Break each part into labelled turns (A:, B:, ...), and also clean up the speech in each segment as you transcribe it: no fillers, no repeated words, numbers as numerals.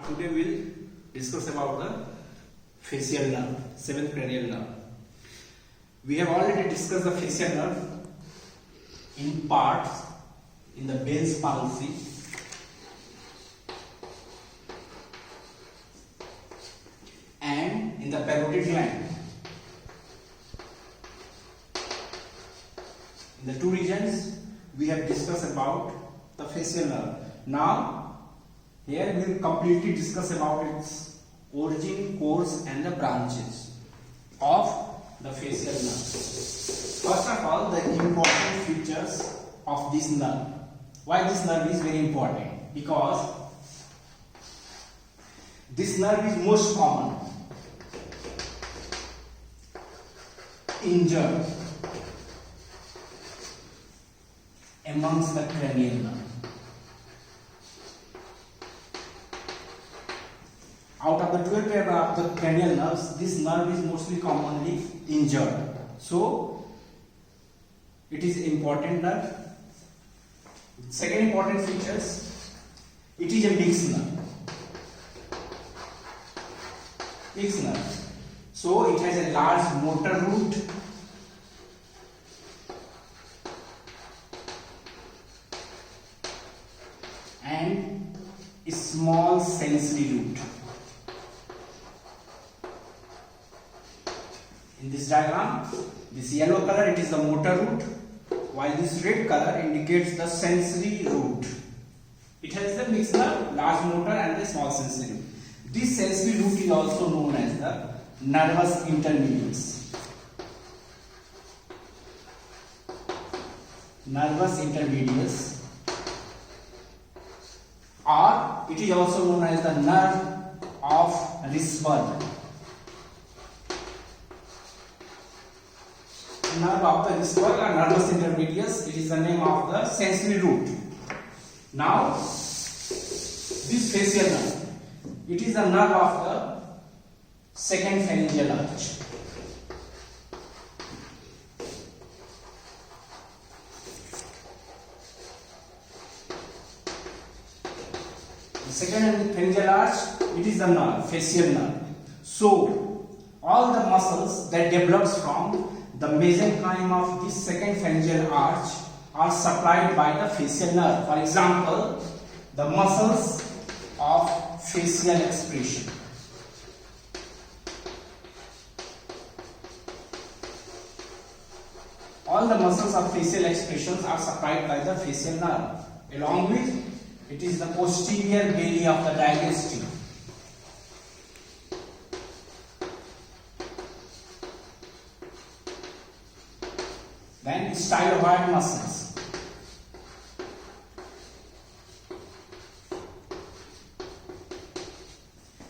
A: Today we'll discuss about the facial nerve, seventh cranial nerve. We have already discussed the facial nerve in parts in the Bell's palsy and in the parotid gland. In the two regions we have discussed about the facial nerve. Now here we will completely discuss about its origin, course and the branches of the facial nerve. First of all, the important features of this nerve. Why this nerve is very important? Because this nerve is most common injured amongst the cranial nerve. Out of the 12 pair of the cranial nerves, this nerve is mostly commonly injured. So, it is important nerve. Second important features, it is a mixed nerve. Mixed nerve. So, it has a large motor root and a small sensory root. In this diagram, this yellow color it is the motor root, while this red color indicates the sensory root. It has the mixed nerve, large motor and the small sensory root. This sensory root is also known as the nervus intermedius. Nervus intermedius, or it is also known as the nerve of Risberg. Nerve of the Risberg or nervus intermedius, it is the name of the sensory root. Now, this facial nerve, it is the nerve of the second pharyngeal arch. The second pharyngeal arch, it is the nerve, facial nerve. So, all the muscles that develops from the mesenchyme of this second pharyngeal arch are supplied by the facial nerve. For example, the muscles of facial expression. All the muscles of facial expressions are supplied by the facial nerve. Along with it is the posterior belly of the digestive. Then styloid muscles.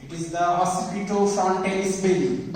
A: It is the occipitofrontalis belly.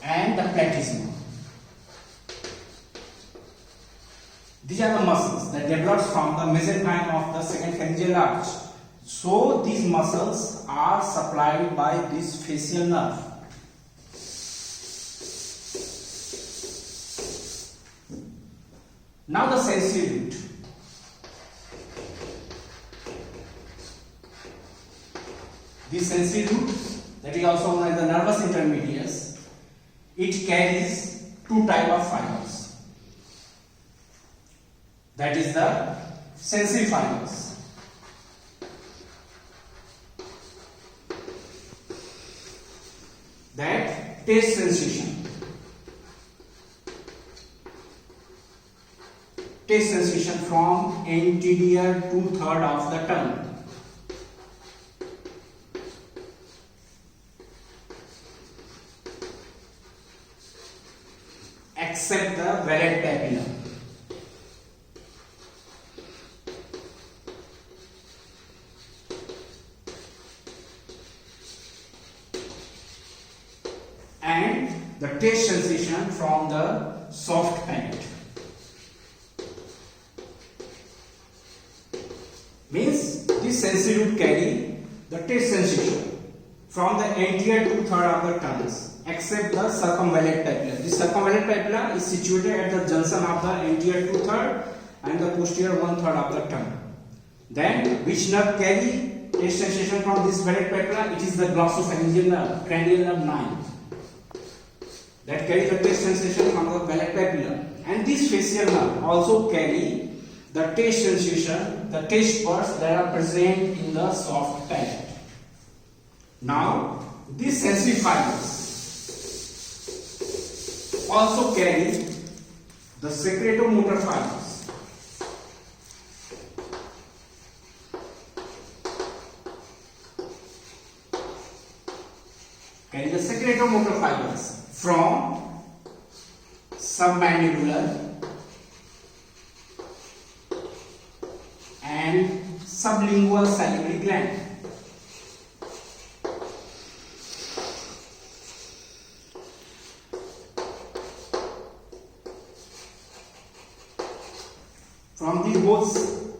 A: And the platysma. These are the muscles that develops from the mesenchyme of the second pharyngeal arch. So these muscles are supplied by this facial nerve. Now the sensory root. This sensory root, that is also known as the nervus intermedius, it carries two types of fibers. That is the sensory fibers. That taste sensation. Taste sensation from anterior 2/3 of the tongue. Except the Verret papilla. And the taste sensation from the soft palate. Means this sensory root carry the taste sensation from the anterior 2/3 of the tongues except the circumvallate papilla. The circumvallate papilla is situated at the junction of the anterior 2/3 and the posterior 1/3 of the tongue. Then, which nerve carry taste sensation from this vallate papilla? It is the glossopharyngeal nerve, cranial nerve 9, that carry the taste sensation from the vallate papilla. And this facial nerve also carry the taste sensation, the taste buds that are present in the soft palate. Now, these sensory fibers also carry the secretomotor fibers. Carry the secretomotor fibers from submandibular and sublingual salivary gland. From the both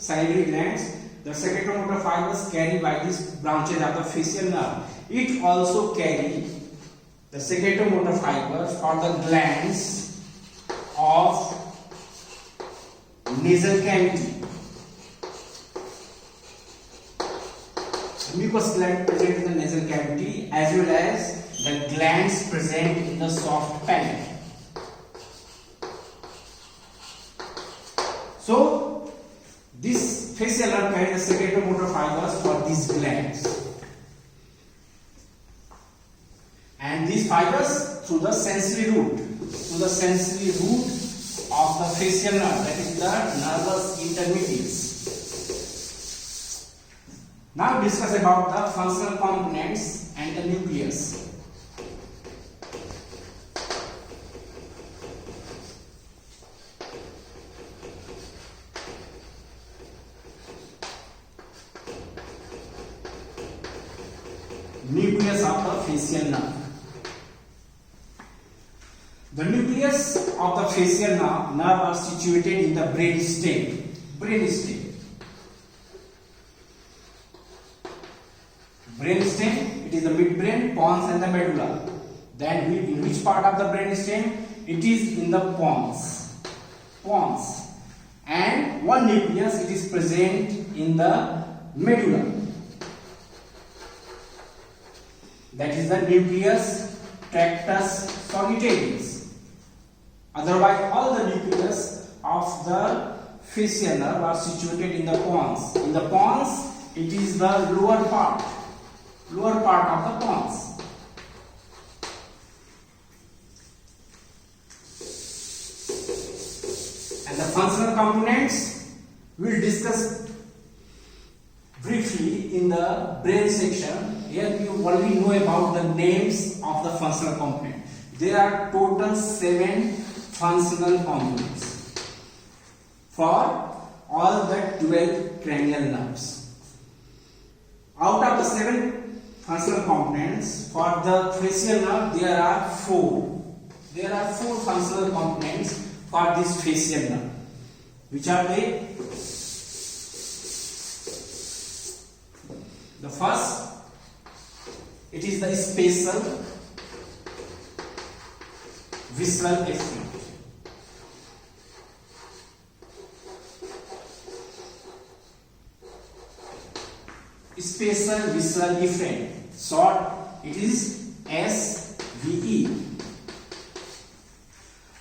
A: salivary glands, the secretomotor fibers carry by these branches of the facial nerve. It also carry the secretomotor fibers for the glands of nasal cavity. Mucous gland present in the nasal cavity as well as the glands present in the soft palate. So, this facial nerve carries the secretomotor fibers for these glands. And these fibers through the sensory root, of the facial nerve, that is the nervus intermedius. Now discuss about the functional components and the nucleus. Nucleus of the facial nerve. The nucleus of the facial nerve are situated in the brainstem. Brainstem, it is the midbrain, pons and the medulla. Then in which part of the brainstem? It is in the pons. And one nucleus, it is present in the medulla. That is the nucleus tractus solitarius. Otherwise, all the nucleus of the facial nerve are situated in the pons. In the pons, it is the lower part of the pons. And the functional components we will discuss briefly in the brain section. Here you already know about the names of the functional component. There are total 7 functional components for all the 12 cranial nerves. Out of the 7 functional components for the facial nerve, there are 4. There are 4 functional components for this facial nerve. Which are they? The first, it is the spatial visceral efferent. Spatial visceral efferent, short it is SVE.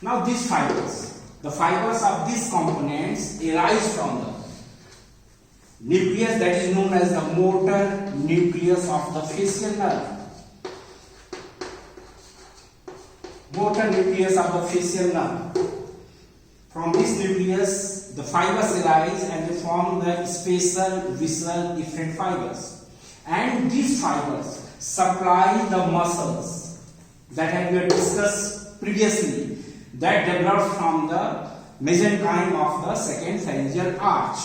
A: Now these fibers, the fibers of these components arise from the nucleus that is known as the motor nucleus of the facial nerve. Motor nucleus of the facial nerve. From this nucleus, the fibers arise and they form the spatial visceral efferent fibers. And these fibers supply the muscles that have been discussed previously, that developed from the mesenchyme of the second pharyngeal arch.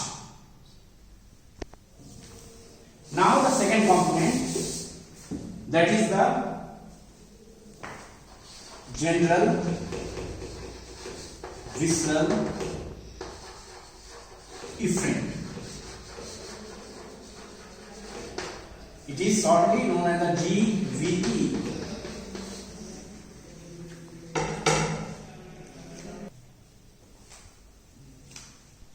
A: Now the second component, that is the general visceral efferent. It is shortly known as the GVE.